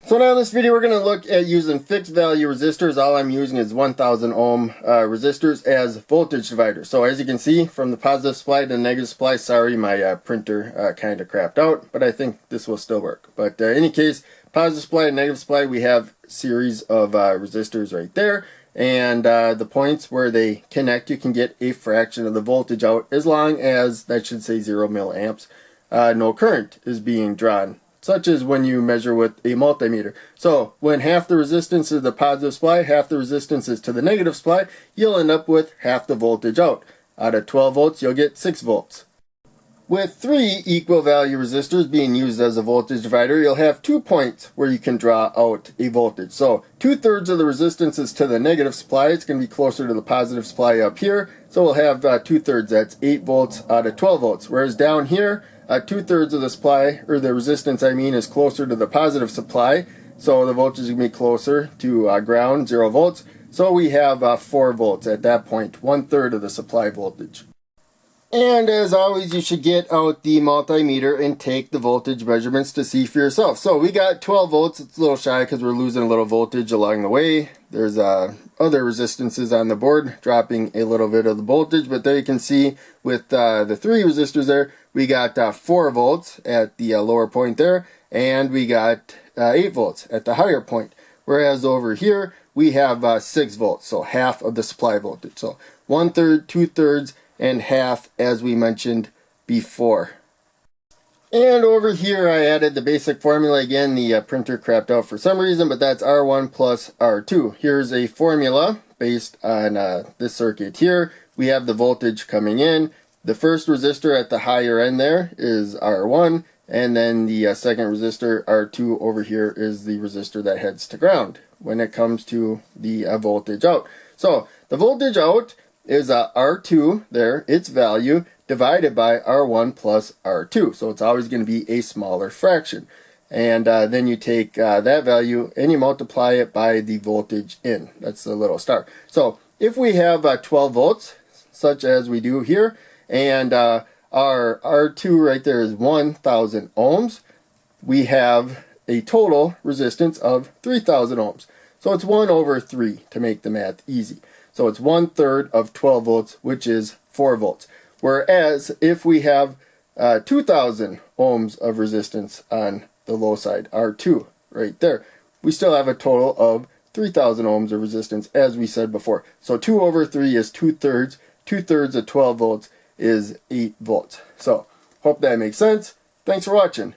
So now in this video we're going to look at using fixed value resistors. All I'm using is 1000 ohm resistors as voltage dividers. So as you can see from the positive supply to the negative supply, sorry my printer kind of crapped out, but I think this will still work. But in any case, positive supply and negative supply, we have a series of resistors right there. And the points where they connect, you can get a fraction of the voltage out as long as, that should say 0 milliamps, no current is being drawn, such as when you measure with a multimeter. So when half the resistance is the positive supply, half the resistance is to the negative supply, you'll end up with half the voltage out. Out of 12 volts, you'll get 6 volts. With 3 equal value resistors being used as a voltage divider, you'll have 2 points where you can draw out a voltage. So 2/3 of the resistance is to the negative supply. It's going to be closer to the positive supply up here. So we'll have 2/3, that's 8 volts out of 12 volts. Whereas down here, 2/3 of the supply, or the resistance I mean, is closer to the positive supply. So the voltage is going to be closer to ground, 0 volts. So we have 4 volts at that point, 1/3 of the supply voltage. And as always, you should get out the multimeter and take the voltage measurements to see for yourself. So we got 12 volts. It's a little shy because we're losing a little voltage along the way. There's other resistances on the board dropping a little bit of the voltage, but there you can see with the 3 resistors there, we got 4 volts at the lower point there, and we got 8 volts at the higher point. Whereas over here, we have 6 volts, so half of the supply voltage. So 1/3, 2/3, and half, as we mentioned before. And over here I added the basic formula again. The printer crapped out for some reason, but that's R1 plus R2. Here's a formula based on this circuit here. We have the voltage coming in. The first resistor at the higher end there is R1, and then the second resistor, R2, over here is the resistor that heads to ground when it comes to the voltage out. So the voltage out is R2 there, its value, divided by R1 plus R2. So it's always going to be a smaller fraction. And then you take that value and you multiply it by the voltage in. That's the little star. So if we have 12 volts, such as we do here, and our R2 right there is 1000 ohms, we have a total resistance of 3000 ohms. So it's 1/3 to make the math easy. So it's 1/3 of 12 volts, which is 4 volts. Whereas if we have 2000 ohms of resistance on the low side, R2 right there, we still have a total of 3000 ohms of resistance, as we said before. So 2/3 is 2/3. 2/3 of 12 volts is 8 volts. So hope that makes sense. Thanks for watching.